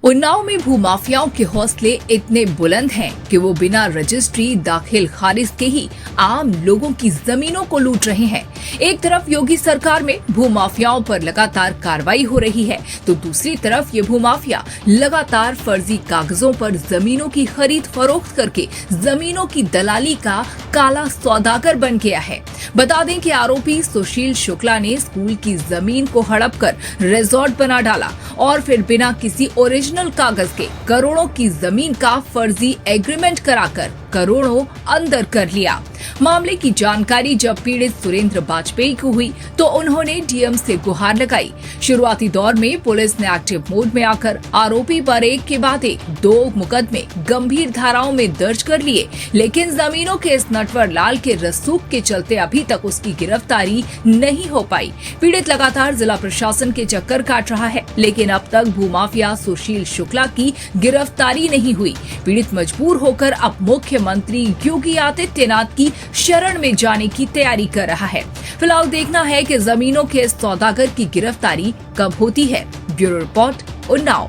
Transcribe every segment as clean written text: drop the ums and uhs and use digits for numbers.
उन्नाव में भूमाफियाओं के हौसले इतने बुलंद हैं कि वो बिना रजिस्ट्री दाखिल खारिज के ही आम लोगों की जमीनों को लूट रहे हैं। एक तरफ योगी सरकार में भूमाफियाओं पर लगातार कार्रवाई हो रही है, तो दूसरी तरफ ये भूमाफिया लगातार फर्जी कागजों पर जमीनों की खरीद फरोख्त करके जमीनों की दलाली का काला सौदागर बन गया है। बता दें कि आरोपी सुशील शुक्ला ने स्कूल की जमीन को हड़प कर रिजॉर्ट बना डाला और फिर बिना किसी ओरिजिनल कागज के करोड़ों की जमीन का फर्जी एग्रीमेंट कराकर करोड़ों अंदर कर लिया। मामले की जानकारी जब पीड़ित सुरेंद्र वाजपेयी को हुई तो उन्होंने डीएम से गुहार लगाई। शुरुआती दौर में पुलिस ने एक्टिव मोड में आकर आरोपी पर एक के बाद एक 2 मुकदमे गंभीर धाराओं में दर्ज कर लिए, लेकिन जमीनों के इस नटवर लाल के रसूख के चलते अभी तक उसकी गिरफ्तारी नहीं हो पाई। पीड़ित लगातार जिला प्रशासन के चक्कर काट रहा है, लेकिन अब तक भूमाफिया सुशील शुक्ला की गिरफ्तारी नहीं हुई। पीड़ित मजबूर होकर अब मुख्यमंत्री योगी आदित्यनाथ की शरण में जाने की तैयारी कर रहा है। फिलहाल देखना है कि जमीनों के इस सौदागर की गिरफ्तारी कब होती है। Bureau report, Unnao.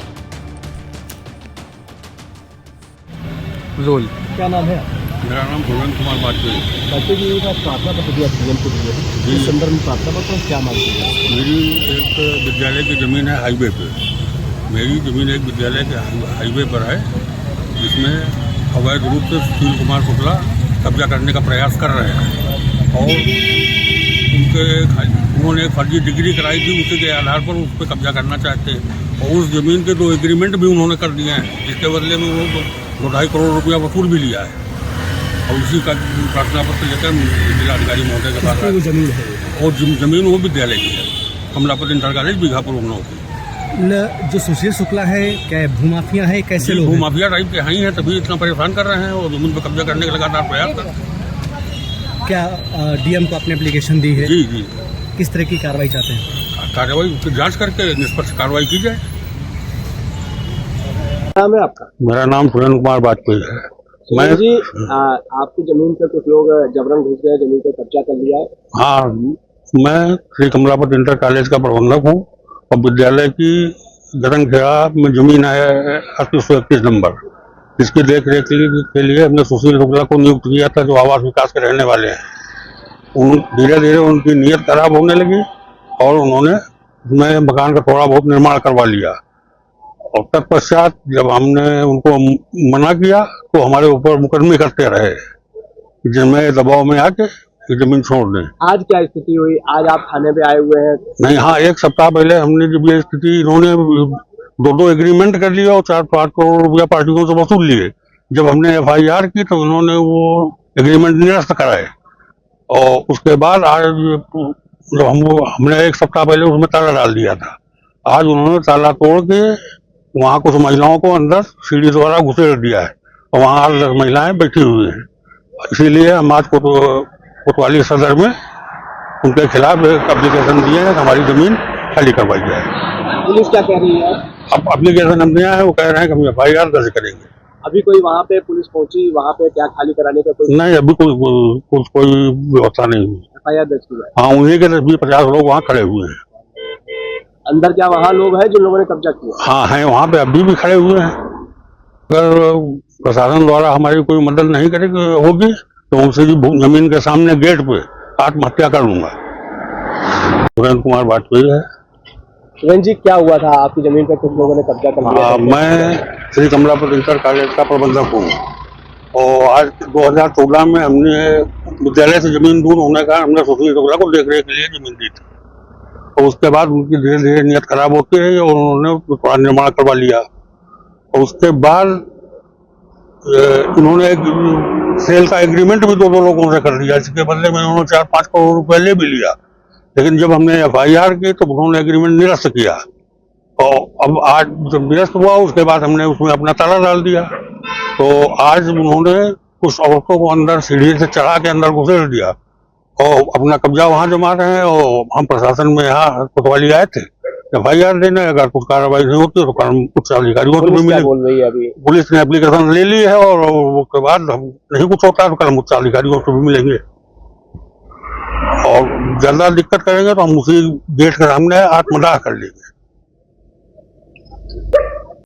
क्या नाम है? मेरा नाम भुवन कुमार वाजपेयी। वाजपेयी जी का प्रार्थना पत्र दिया डीएम को दिया, इस संदर्भ में प्रार्थना पत्र क्या मांगते हैं? मेरी एक विद्यालय की ज़मीन है हाईवे पे। मेरी ज़मीन एक विद्यालय के हाईवे पर है, जिसमें अवैध रूप से सुशील कुमार शुक्ला कब्जा करने का प्रयास कर रहे हैं और उन्होंने एक फर्जी डिग्री कराई थी, उसी के आधार पर उस पर कब्जा करना चाहते हैं और उस ज़मीन के 2 एग्रीमेंट भी उन्होंने कर दिए हैं, जिसके बदले में वो 2.5 करोड़ रुपया वसूल भी लिया है और उसी का प्रार्थना पत्र लेकर जिलाधिकारी महोदय के पास जमीन है और जमीन वो विद्यालय की है, कमलापति इंटर कॉलेज बीघापुर उन्नाव की। जो सुशील शुक्ला है क्या भूमाफिया है? कैसे लोग भूमाफिया टाइप के ही हैं, तभी इतना परेशान कर रहे हैं और जमीन पर कब्जा करने का लगातार प्रयास कर रहे हैं। क्या डीएम को आपने एप्लीकेशन दी है? जी जी। किस तरह की कार्रवाई चाहते हैं? कार्रवाई की जांच करके निष्पक्ष कार्रवाई की जाए। नाम है आपका? मेरा नाम सुरेंद्र कुमार वाजपेयी है। मैं जी आपकी जमीन पे कुछ लोग जबरन घुस गए, जमीन पे कब्जा कर लिया है। हाँ, मैं श्री कमलापति इंटर कॉलेज का प्रबंधक हूँ और विद्यालय की गरंगखेड़ा में जमीन है 3821 नंबर। इसकी देख रेख के लिए हमने सुशील शुक्ला को नियुक्त किया था, जो आवास विकास के रहने वाले हैं। धीरे धीरे उनकी नीयत खराब होने लगी और उन्होंने उसमें मकान का थोड़ा बहुत निर्माण करवा लिया और तत्पश्चात जब हमने उनको मना किया तो हमारे ऊपर मुकदमे करते रहे, जिनमें दबाव में आके जमीन छोड़ दें। आज क्या स्थिति हुई? आज आप थाने पे आए हुए हैं? नहीं, हाँ, 1 सप्ताह पहले हमने जब ये स्थिति, इन्होंने 2 एग्रीमेंट कर लिया और 4-5 करोड़ रुपया पार्टियों से वसूल लिए। जब हमने FIR की तो उन्होंने वो एग्रीमेंट निरस्त कराए और उसके बाद आज जब हमने 1 सप्ताह पहले उसमें ताला डाल दिया था। आज उन्होंने ताला तोड़ के वहाँ कुछ महिलाओं को अंदर सीढ़ी द्वारा घुसेड़ दिया है और वहाँ 8-10 महिलाएं बैठी हुई हैं। इसीलिए हम आज कोतवाली सदर में उनके खिलाफ एक एप्लीकेशन दिए है कि हमारी जमीन खाली करवाई जाए। पुलिस क्या कह रही है? अब एप्लीकेशन हम दिया है, वो कह रहे हैं कि हम FIR दर्ज करेंगे। अभी कोई वहाँ पे पुलिस पहुंची, वहाँ पे क्या खाली कराने का कोई? नहीं, अभी कोई व्यवस्था नहीं हुई। FIR दर्ज की है? हाँ, उन्हीं के 20-50 लोग वहाँ खड़े हुए हैं। अंदर क्या वहाँ लोग हैं जिन लोगों ने कब्जा किया? हाँ हैं, वहाँ पे अभी भी खड़े हुए हैं। अगर प्रशासन द्वारा हमारी कोई मदद नहीं करेगी होगी तो उनसे जमीन के सामने गेट पे आत्महत्या कर लूंगा। सुरेंद्र कुमार वाजपेयी है। सुरेंद्र जी, क्या हुआ था? आपकी जमीन पर कुछ लोगों ने कब्जा कर लिया? मैं श्री कमलापति इंटर कॉलेज का प्रबंधक हूँ और आज 2014 में हमने विद्यालय से जमीन दूर होने का हमने सुशील शुक्ला को देख रेख के लिए जमीन दी थी और उसके बाद उनकी धीरे धीरे नीयत खराब होती रही और उन्होंने निर्माण करवा लिया और उसके बाद इन्होंने एक सेल का एग्रीमेंट भी 2 लोगों से कर दिया, जिसके बदले में उन्होंने 4-5 करोड़ रुपए ले भी लिया। लेकिन जब हमने FIR की तो उन्होंने एग्रीमेंट निरस्त किया और अब आज जब निरस्त हुआ उसके बाद हमने उसमें अपना ताला डाल दिया। तो आज उन्होंने कुछ औरतों को अंदर सीढ़ी से चढ़ा के अंदर घुसेड़ दिया और अपना कब्जा वहाँ जमा रहे हैं और हम प्रशासन में यहाँ कोतवाली आए थे FIR देने। अगर कुछ कार्रवाई नहीं होती तो उच्च अधिकारियों से भी मिले। बोल रही है अभी पुलिस ने एप्लीकेशन ले ली है और उसके बाद हम नहीं कुछ होता तो कल हम उच्च अधिकारियों से भी मिलेंगे और ज्यादा दिक्कत करेंगे तो हम उसी गेट के सामने आत्मदाह कर लेंगे।